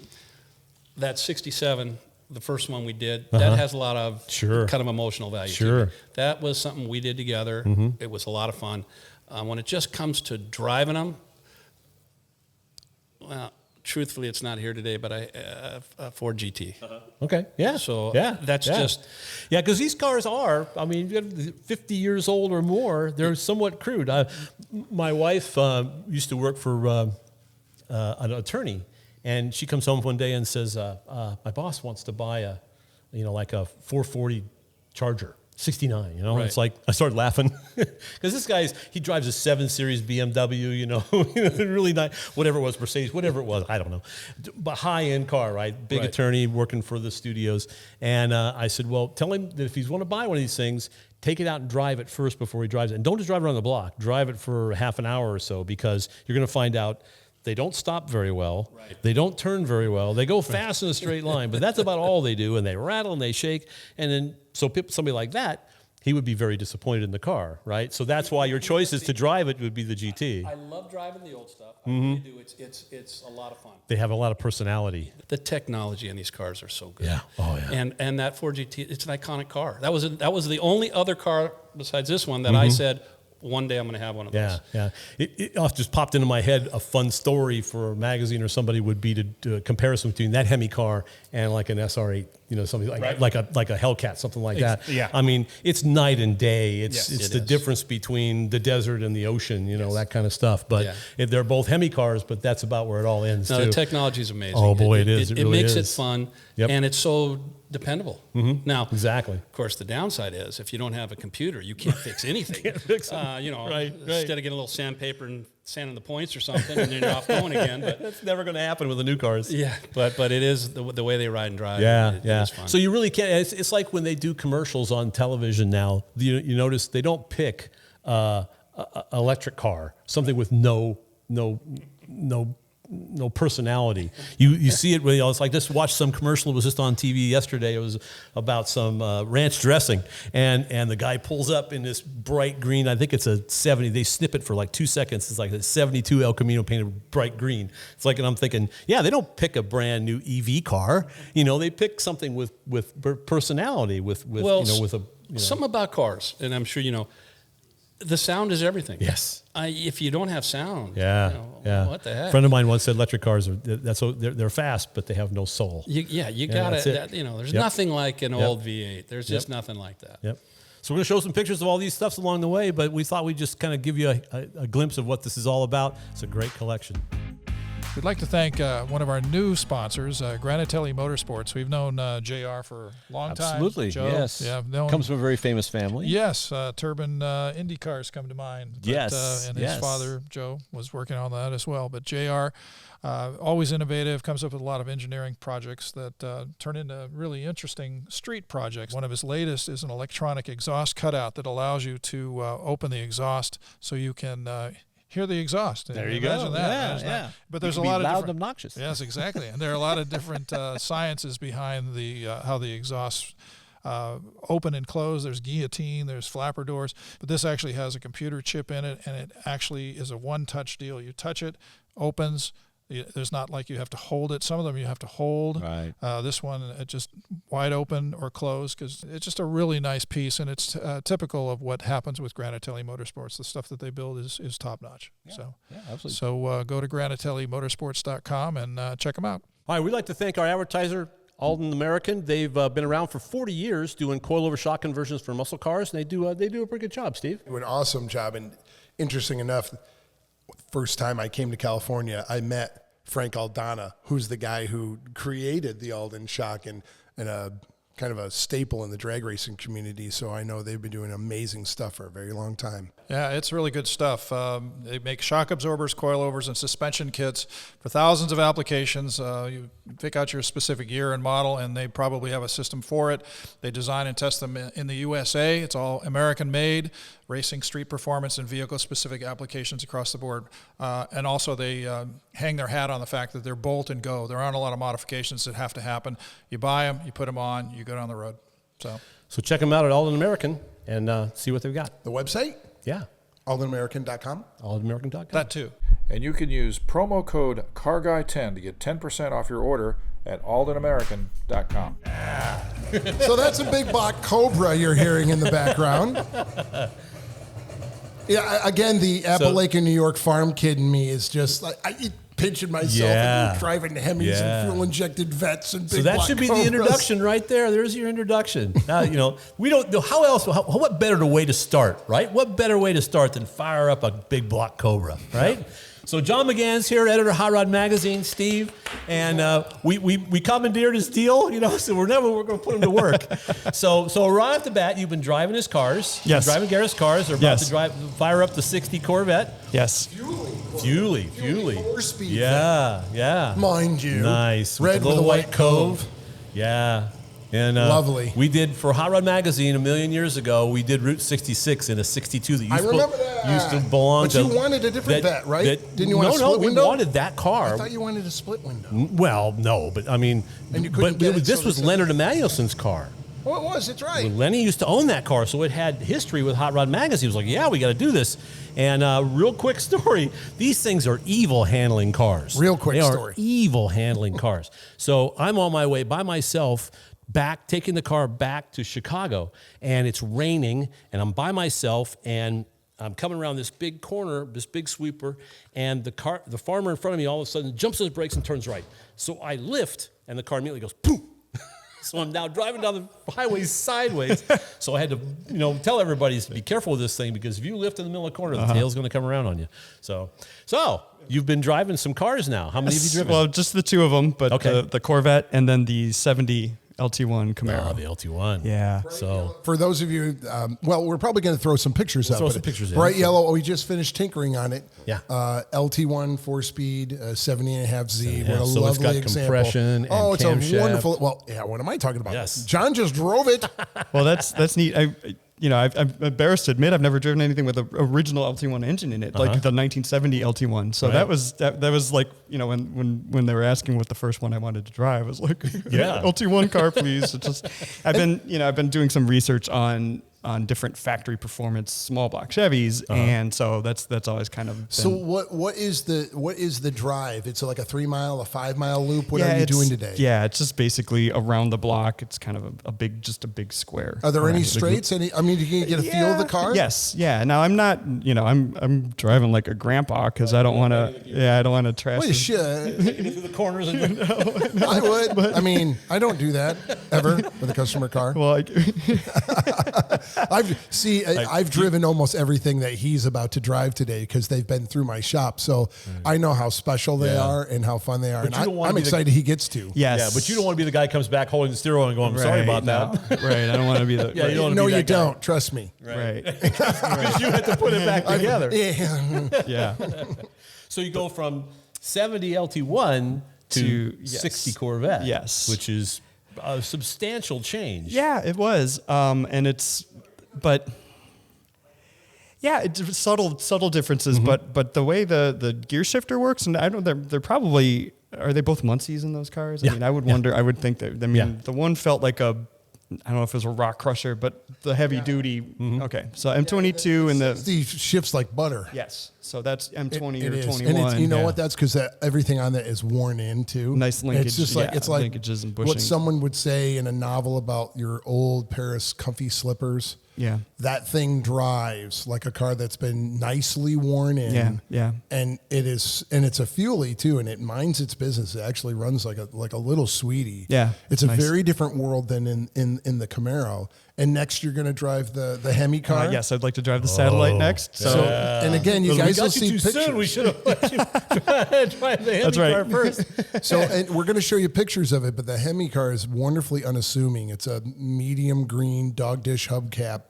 that 67, the first one we did, that has a lot of kind of emotional value to me. That was something we did together. It was a lot of fun. When it just comes to driving them, well, truthfully, it's not here today, but a Ford GT. Okay, yeah. So that's just... Yeah, because these cars are, 50 years old or more, they're somewhat crude. My wife used to work for an attorney, and she comes home one day and says, my boss wants to buy a 440 Charger. 69, Right. It's like I started laughing because this guy's he drives a 7 Series BMW, really nice, whatever it was, Mercedes, whatever it was, I don't know, but high end car, right? Big attorney working for the studios, and I said, well, tell him that if he's want to buy one of these things, take it out and drive it first before he drives it, and don't just drive it around the block, drive it for half an hour or so because you're going to find out. They don't stop very well. Right. They don't turn very well. They go fast in a straight line, but that's about all they do. And they rattle and they shake. And then, somebody like that, he would be very disappointed in the car, right? So that's why your choice is to drive it would be the GT. I love driving the old stuff. I really do. It's a lot of fun. They have a lot of personality. The technology in these cars are so good. Yeah. Oh yeah. And that Ford GT, it's an iconic car. That was the only other car besides this one that I said, one day I'm going to have one of Yeah, those. yeah. It just popped into my head. A fun story for a magazine or somebody would be to do a comparison between that Hemi car and like an SR8, something like a Hellcat, something like that. Yeah. I mean, it's night and day. It's Yes, the it is. difference between the desert and the ocean, that kind of stuff. But they're both Hemi cars, but that's about where it all ends No, too. the technology is amazing. Oh, boy, it is. It really makes is. it fun, Yep. and it's so dependable. Now, Exactly. of course, the downside is if you don't have a computer, you can't fix anything. Right. Instead of getting a little sandpaper and sanding the points or something, and then you're off going again. But That's never going to happen with the new cars. yeah, but it is the way they ride and drive. Yeah, it yeah. is fun. So you really can't. It's like when they do commercials on television now. You notice they don't pick a electric car, something with no personality. You see it. It's like just watch some commercial. It was just on TV yesterday. It was about some ranch dressing, and the guy pulls up in this bright green. I think it's a 70. They snip it for like 2 seconds. It's like a 72 El Camino painted bright green. It's like, and I'm thinking, yeah, they don't pick a brand new EV car. They pick something with personality, with a. Something about cars, and I'm sure the sound is everything. Yes. If you don't have sound, Yeah, yeah. what the heck? A friend of mine once said electric cars they're fast, but they have no soul. You got that's it. it. There's Yep. nothing like an Yep. old V8. There's just nothing like that. Yep. So we're going to show some pictures of all these stuffs along the way, but we thought we'd just kind of give you a glimpse of what this is all about. It's a great collection. We'd like to thank one of our new sponsors, Granatelli Motorsports. We've known JR for a long time. Absolutely, Joe, yes. Yeah, I've known Comes from a very famous family. Yes, Turbine Indy cars come to mind. But, Yes, and his yes. father, Joe, was working on that as well. But JR, always innovative, comes up with a lot of engineering projects that turn into really interesting street projects. One of his latest is an electronic exhaust cutout that allows you to open the exhaust so you can hear the exhaust. There you Imagine go. that. Yeah, Imagine yeah. that. But there's You a can lot be of loud different, and obnoxious. Yes, exactly. And there are a lot of different sciences behind the how the exhausts open and close. There's guillotine, there's flapper doors, but this actually has a computer chip in it, and it actually is a one-touch deal. You touch it, opens. There's not like you have to hold it. Some of them you have to hold. Right. This one, it just wide open or closed because it's just a really nice piece, and it's typical of what happens with Granatelli Motorsports. The stuff that they build is top-notch. Yeah, absolutely. So go to granatellimotorsports.com and check them out. All right, we'd like to thank our advertiser, Aldan American. They've been around for 40 years doing coilover shock conversions for muscle cars, and they do a pretty good job, Steve. Do an awesome job. And interesting enough, first time I came to California, I met Frank Aldana, who's the guy who created the Aldan shock and a kind of a staple in the drag racing community. So I know they've been doing amazing stuff for a very long time. Yeah, it's really good stuff. They make shock absorbers, coilovers, and suspension kits for thousands of applications. You pick out your specific year and model, and they probably have a system for it. They design and test them in the USA. It's all American-made, racing, street performance, and vehicle-specific applications across the board. And also they hang their hat on the fact that they're bolt and go. There aren't a lot of modifications that have to happen. You buy them, you put them on, you go down the road. So check them out at Aldan American and see what they've got. The website? Yeah, AldanAmerican.com. AldanAmerican.com. That too. And you can use promo code CARGUY10 to get 10% off your order at aldanamerican.com. So that's a big black Cobra you're hearing in the background. Yeah, again, the Appalachian, New York farm kid in me is just like, pinching myself and driving Hemis and fuel-injected vets and big So that black should be Cobras. the introduction right there. There's your introduction. Now, we don't know how else. What better way to start, right? What better way to start than fire up a big block Cobra, right? So John McGann's here, editor of Hot Rod Magazine, Steve, and we commandeered his deal, so we're going to put him to work. So right off the bat, you've been driving his cars. Yes. Driving Garrett's cars. They're about to fire up the 60 Corvette. Yes. Fuely. 4-speed. Yeah. Mind you. Nice. Red with a white cove. Yeah. And lovely. We did for Hot Rod Magazine a million years ago. We did Route 66 in a 62 that I remember that. used to belong but to. you wanted a different vet, right? Didn't you want a split No, we window? wanted that car. I thought you wanted a split window. Well, no, but I mean, And you couldn't get it, this so was this- Leonard Emmanuelson's car. Oh, it was. It's right. Lenny used to own that car, so it had history with Hot Rod Magazine. He was like, yeah, we got to do this. And real quick story, these things are evil handling cars. Real quick They story. are evil handling cars. So I'm on my way by myself taking the car back to Chicago, and it's raining, and I'm by myself, and I'm coming around this big corner, this big sweeper, and the farmer in front of me all of a sudden jumps on his brakes and turns right. So I lift, and the car immediately goes, poof. So I'm now driving down the highway sideways. So I had to, tell everybody to be careful with this thing, because if you lift in the middle of the corner, the tail's going to come around on you. So you've been driving some cars now. How many have you driven? Well, just the two of them, but okay. the Corvette and then the 70 LT1 Camaro. Oh, the LT1. Yeah. So for those of you, we're probably going to throw some pictures up. Throw some pictures in. Bright yellow. We just finished tinkering on it. Yeah. LT1 4-speed, 70.5Z. What a so lovely it's got example. compression and it's camshaft. a wonderful. Well, yeah. What am I talking about? Yes. John just drove it. Well, that's neat. I'm embarrassed to admit I've never driven anything with an original LT1 engine in it, like the 1970 LT1. So that was like, when they were asking what the first one I wanted to drive, I was like, LT1 car, please. It's just I've been doing some research on different factory performance small block Chevys, and so that's always kind of been. So what is the drive? It's like a 3 mile, a 5 mile loop. What are you doing today? Yeah, it's just basically around the block. It's kind of a big square. Are there any straights? You can get a feel of the car? Yes. Yeah. Now I'm not, I'm driving like a grandpa because I don't want to trash. Well, you should. taking it through the corners. And I would. But I don't do that ever with a customer car. Well, I've driven almost everything that he's about to drive today because they've been through my shop. So I know how special they are and how fun they are. But and I'm excited he gets to. Yes. Yeah, but you don't want to be the guy who comes back holding the steering wheel and going, I'm sorry about that. Right. I don't want to be the. Yeah, you don't want to No, be that you guy. don't. Trust me. Right. Because you had to put it back together. Yeah. So you go from 70 LT1 to yes. 60 Corvette. Yes. Which is a substantial change. Yeah, it was. But yeah, it's subtle differences. But the way the gear shifter works, and I don't, they're probably, are they both Muncies in those cars? I mean, I would wonder. I would think that. I mean, the one felt like I don't know if it was a rock crusher, but the heavy duty. Okay, so M22 and the shifts like butter. Yes, so that's M20 it or is. 21. And you know what? That's because everything on that is worn in too. Nice linkage. It's just like linkages and bushing. What someone would say in a novel about your old Paris comfy slippers. Yeah, that thing drives like a car that's been nicely worn in. Yeah. And it's a fuelie too, and it minds its business. It actually runs like a little sweetie. Yeah, it's a very different world than in the Camaro. And next, you're going to drive the Hemi car. Yes, I'd like to drive the Satellite next. So, and again, you guys will see pictures. Soon. We should have let you drive the Hemi car first. So, and we're going to show you pictures of it. But the Hemi car is wonderfully unassuming. It's a medium green dog dish hubcap.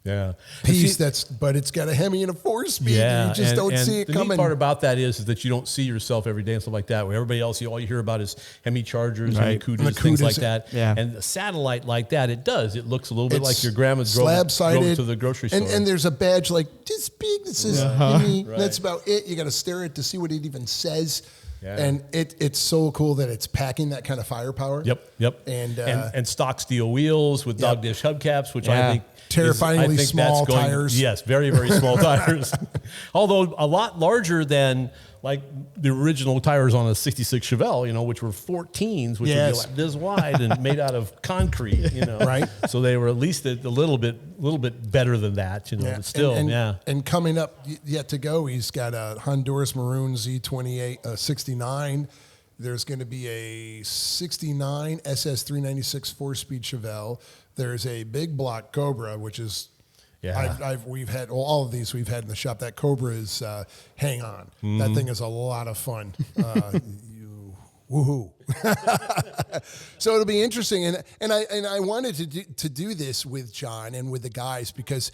Yeah, piece but it's got a Hemi and a 4-speed. Yeah, you just don't see it the coming. The neat part about that is that you don't see yourself every day and stuff like that. Where everybody else, all you hear about is Hemi Chargers, Hemi Cudas, things like that. Yeah. And the Satellite like that, it looks a little bit like your grandma drove to the grocery store. And there's a badge like this big that says Hemi. Right. That's about it. You got to stare at it to see what it even says. Yeah. And it's so cool that it's packing that kind of firepower. Yep. And stock steel wheels with dog dish hubcaps, which I think terrifyingly small tires. Yes, very, very small tires. Although a lot larger than like the original tires on a 66 Chevelle, which were 14s, which would be like this wide and made out of concrete, Right. So they were at least a little bit better than that, but still, And coming up yet to go, he's got a Honduras Maroon Z28 69. There's going to be a 69 SS396 4-speed Chevelle. There's a big block Cobra, which is we've had all of these we've had in the shop. That Cobra is hang on. That thing is a lot of fun. Woohoo! So it'll be interesting, and I wanted to do this with John and with the guys because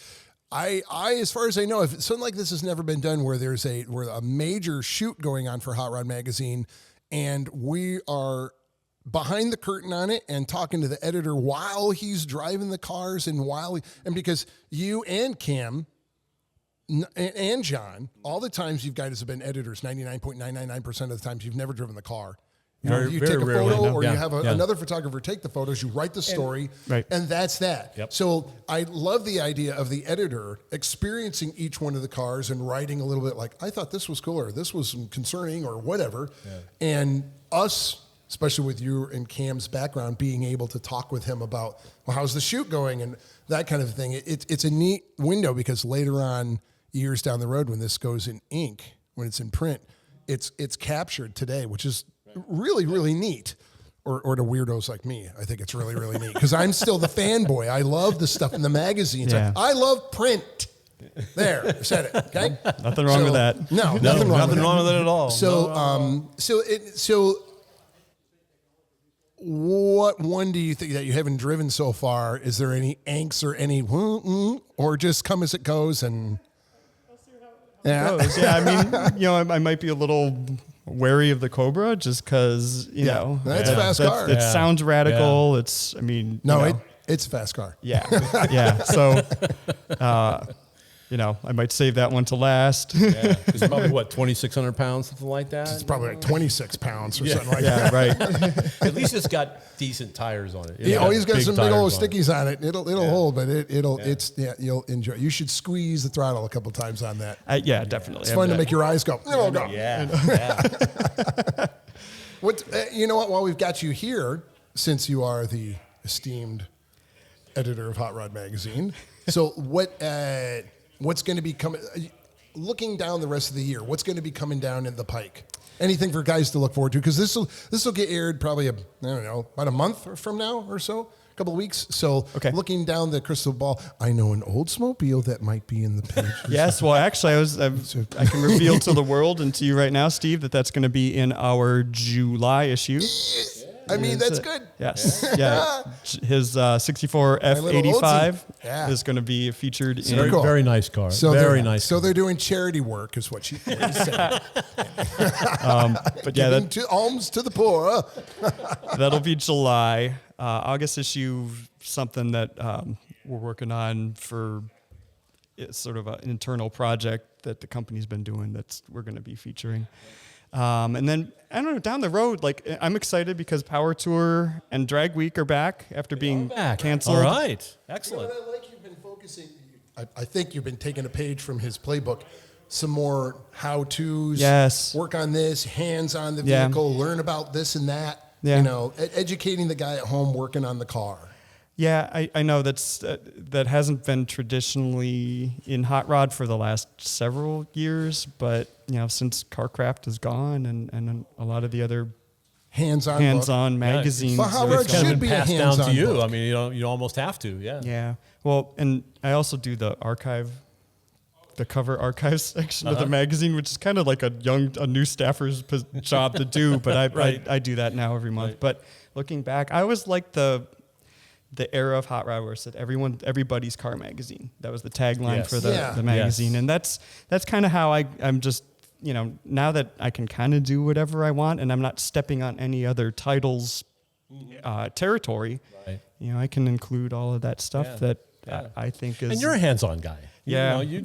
I as far as I know, if something like this has never been done, where there's a major shoot going on for Hot Rod Magazine, and we are behind the curtain on it and talking to the editor while he's driving the cars and because you and Cam and John, all the times you guys have been editors, 99.999% of the times you've never driven the car. You take a photo or you have another photographer take the photos, you write the story, and that's that. Yep. So I love the idea of the editor experiencing each one of the cars and writing a little bit like, I thought this was cool or this was concerning or whatever. Yeah. And us especially with you and Cam's background, being able to talk with him about, well, how's the shoot going and that kind of thing. It's a neat window because later on, years down the road, when this goes in ink, when it's in print, it's captured today, which is really, really neat. Or to weirdos like me, I think it's really, really neat because I'm still the fanboy. I love the stuff in the magazines. Yeah. I love print. There, I said it. Okay, Nothing wrong with that. No, nothing wrong with it at all. So, so what one do you think that you haven't driven so far? Is there any angst or any, or just come as it goes and? Yeah, I mean, I might be a little wary of the Cobra just because that's a fast car. It sounds radical. It's it's a fast car. Yeah. So I might save that one to last. Yeah, it's probably 2,600 pounds, something like that. It's probably like 26 pounds or something like that. Yeah, right. At least it's got decent tires on it. He's got some big old stickies on it. It'll hold, but you'll enjoy. You should squeeze the throttle a couple times on that. Definitely. It's fun to make your eyes go. Go. Yeah. What you know what? While we've got you here, since you are the esteemed editor of Hot Rod Magazine, so what's going to be coming? Looking down the rest of the year, what's going to be coming down in the pike? Anything for guys to look forward to? Because this will get aired probably about a month from now or so, a couple of weeks. So looking down the crystal ball, I know an Oldsmobile that might be in the page. Yes, well, actually, I can reveal to the world and to you right now, Steve, that's going to be in our July issue. I mean, that's good. Yes. Yeah. His 64 F85 is going to be featured in. Very cool. Very nice car. So very nice. So they're doing charity work, is what she said. But yeah, Giving alms to the poor. That'll be July. August issue, something that we're working on for. It's sort of an internal project that the company's been doing we're going to be featuring. And then, I don't know, down the road, I'm excited because Power Tour and Drag Week are back after being canceled. All right. Excellent. I like you've been focusing. I think you've been taking a page from his playbook. Some more how-tos. Yes. Work on this, hands on the vehicle, learn about this and that. Yeah. Educating the guy at home working on the car. Yeah, I know that hasn't been traditionally in hot rod for the last several years, but since Carcraft is gone and a lot of the other hands-on magazines, but hot rod should be passed hands-on down to you. book. I mean, you almost have to. Yeah. Yeah. Well, and I also do the cover archive section of the magazine, which is kind of like a new staffer's job to do, but I do that now every month. Right. But looking back, I was like the era of hot rod where it said everybody's car magazine. That was the tagline for the magazine. And that's kind of how I'm just, now that I can kind of do whatever I want and I'm not stepping on any other title's territory, I can include all of that stuff that I think is... And you're a hands-on guy. Yeah, you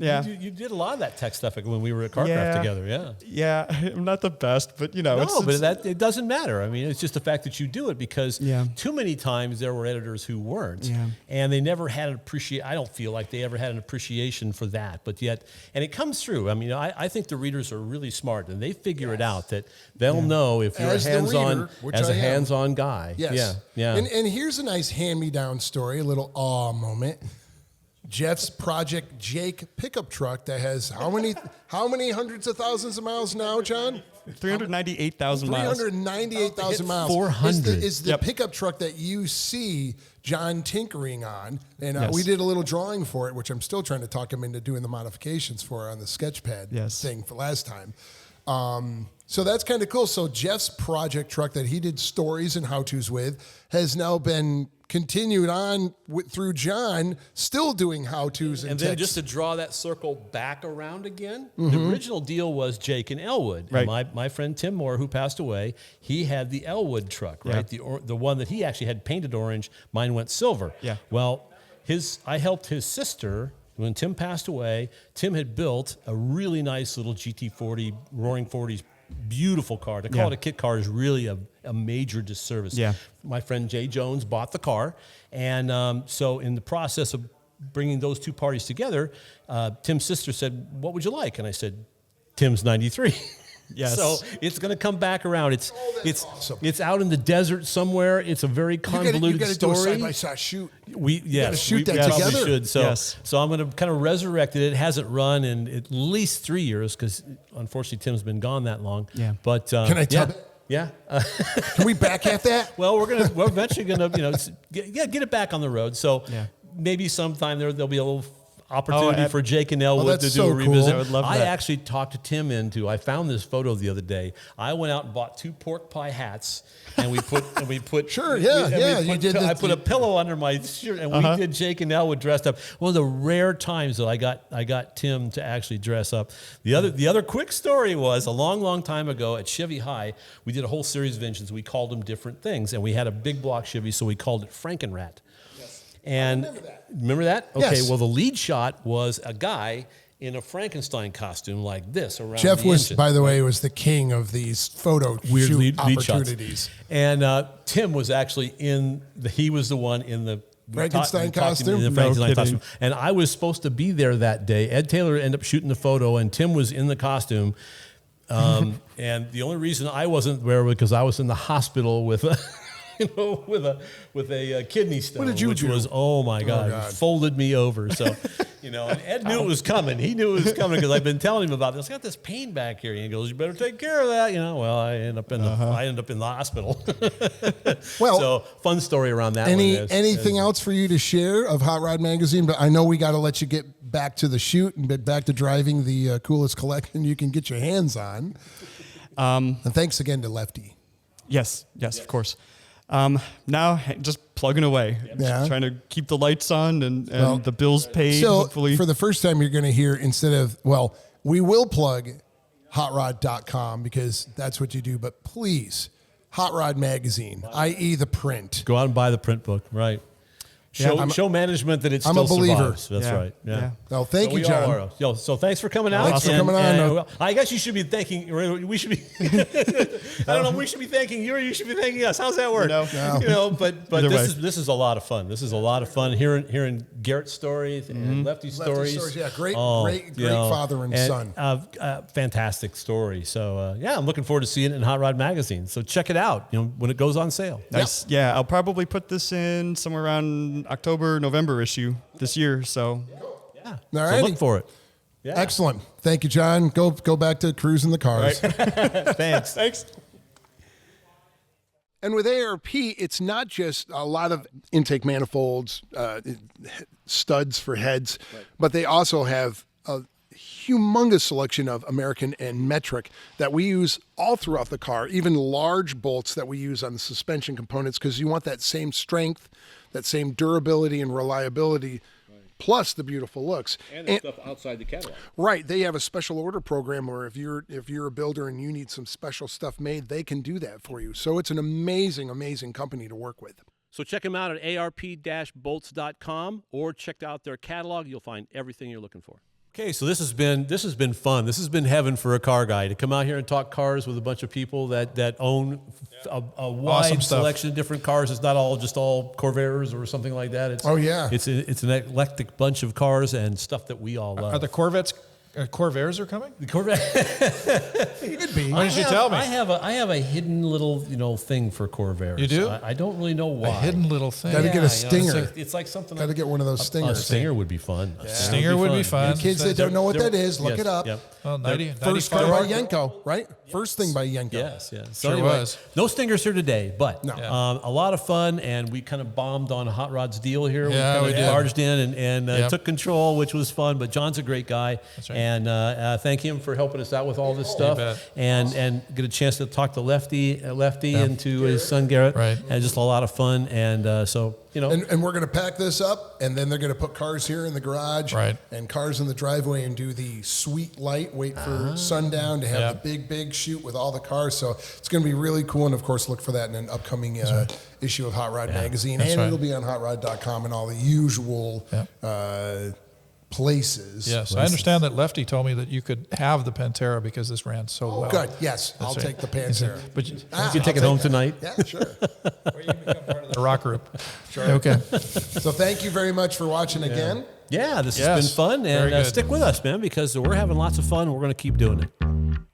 did a lot of that tech stuff when we were at Carcraft together. Yeah, yeah. I'm not the best, but it doesn't matter. I mean, it's just the fact that you do it because too many times there were editors who weren't, and they never had an appreciation. I don't feel like they ever had an appreciation for that, but yet, and it comes through. I mean, I think the readers are really smart, and they figure it out that they'll know if you're hands-on as a hands-on guy. Yes. Yeah. And here's a nice hand-me-down story, a little awe moment. Jeff's Project Jake pickup truck that has how many hundreds of thousands of miles now, John? 398,000 miles. 398,000 miles. 400 is the pickup truck that you see John tinkering on, and we did a little drawing for it, which I'm still trying to talk him into doing the modifications for on the Sketchpad thing for last time. So that's kind of cool. So Jeff's project truck that he did stories and how-tos with has now been continued on through John, still doing how-tos and then just to draw that circle back around again, the original deal was Jake and Elwood. Right. And my friend Tim Moore, who passed away, he had the Elwood truck, right? The one that he actually had painted orange. Mine went silver. Yeah. Well, I helped his sister. When Tim passed away, Tim had built a really nice little GT40, Roaring 40s, beautiful car. To call it a kit car is really a major disservice. Yeah. My friend Jay Jones bought the car, and so in the process of bringing those two parties together, Tim's sister said, "What would you like?" And I said, "Tim's 93." Yes. So it's going to come back around. It's awesome. it's out in the desert somewhere. It's a very convoluted you gotta story. do a side-by-side shoot. We shoot that probably together. should. So Yes. so I'm going to kind of resurrect it. It hasn't run in at least 3 years because unfortunately Tim's been gone that long. Yeah. But Can I tub yeah. it? Yeah. Can we back at that? Well, we're eventually gonna get it back on the road. So maybe sometime there'll be a little opportunity for Jake and Elwood to that's do so a revisit. cool. I would love I that. actually talked to Tim into. I found this photo the other day. I went out and bought 2 pork pie hats, and we put Sure, yeah, you did I the- put a pillow under my shirt, and we did Jake and Elwood dressed up. One of the rare times that I got Tim to actually dress up. The other quick story was a long time ago at Chevy High. We did a whole series of engines. We called them different things, and we had a big block Chevy, so we called it Frankenrat. And remember that? Okay, Yes. well, the lead shot was a guy in a Frankenstein costume like this around Jeff the was, engine. by the way, was the king of these photo Weird shoot lead shots. opportunities. And Tim was actually he was the one in the Frankenstein we talked to him costume? in the Frankenstein No costume. kidding. And I was supposed to be there that day. Ed Taylor ended up shooting the photo, and Tim was in the costume. And the only reason I wasn't there was because I was in the hospital with with a kidney stone, did you which do? was, oh my God, God. folded me over. So, and Ed knew it was coming. He knew it was coming because I've been telling him about this. I got this pain back here. And he goes, you better take care of that. Well, I end up in the hospital. Well, so fun story around that one. Anything else for you to share of Hot Rod Magazine? But I know we got to let you get back to the shoot and get back to driving the coolest collection you can get your hands on. And thanks again to Lefty. Yes, of course. Now just plugging away, Yeah. trying to keep the lights on and Well, the bills paid. So hopefully, for the first time, you're going to hear we will plug hotrod.com because that's what you do. But please, Hot Rod Magazine, i.e. the print. Go out and buy the print book, right? Show management that it I'm still a believer. survives. That's Yeah. right. Yeah. Yeah. Well, thank you, We all John. are. Yo, so thanks for coming out. Thanks for coming on. I guess you should be thanking. We should be. I don't know. We should be thanking you, or you should be thanking us. How's that work? No. But Either way. this is a lot of fun. This is a lot of fun hearing Garrett's stories and Lefty stories. Yeah, great you know, father and son. Fantastic story. So I'm looking forward to seeing it in Hot Rod Magazine. So check it out. When it goes on sale. nice. Yeah, I'll probably put this in somewhere around October, November issue this year. So Yeah. All So righty. look for it. Yeah. Excellent. Thank you, John. Go back to cruising the cars. Thanks. thanks. And with ARP, it's not just a lot of intake manifolds, studs for heads, but they also have a humongous selection of American and metric that we use all throughout the car, even large bolts that we use on the suspension components because you want that same strength, that same durability and reliability, plus the beautiful looks. And stuff outside the catalog. Right. They have a special order program where if you're a builder and you need some special stuff made, they can do that for you. So it's an amazing, amazing company to work with. So check them out at arp-bolts.com or check out their catalog. You'll find everything you're looking for. Okay, so this has been fun. This has been heaven for a car guy to come out here and talk cars with a bunch of people that own a wide selection of different cars. It's not all Corvairs or something like that. It's an eclectic bunch of cars and stuff that we all love. Are the Corvettes? Corvairs are coming? The Corvette. Could be. Why did you tell me? I have a hidden little thing for Corvairs. You do? I don't really know why. A hidden little thing. Got to get a stinger. It's like something. Got to get one of those A stingers. stinger would be fun. A Stinger would be fun. Kids that don't know what that is, look it up. Yep. Well, 90, First car by Yenko, right? First thing by Yenko. Yes. So Sure anyway, was. no stingers here today, but No. a lot of fun, and we kind of bombed on Hot Rod's deal here. Yeah, we we kind of did. barged in and Yep. took control, which was fun. But John's a great guy, That's right. and thank him for helping us out with all this stuff, bet. and get a chance to talk to Lefty and to his son Garrett, Right. and just a lot of fun. And so And we're going to pack this up, and then they're going to put cars here in the garage Right. and cars in the driveway and do the sweet light, wait for sundown to have Yep. the big shoot with all the cars. So it's going to be really cool. And, of course, look for that in an upcoming issue of Hot Rod Magazine. That's And right. it'll be on hotrod.com and all the usual places. Yes, I understand that Lefty told me that you could have the Pantera because this ran so well. Good. Yes, I'll right. take the Pantera. But you, you can take it home tonight. Yeah, sure. the rock group. Sure. Okay. So thank you very much for watching again. Yeah, this has Yes. been fun, Very and good. stick with us, man, because we're having lots of fun, and we're going to keep doing it.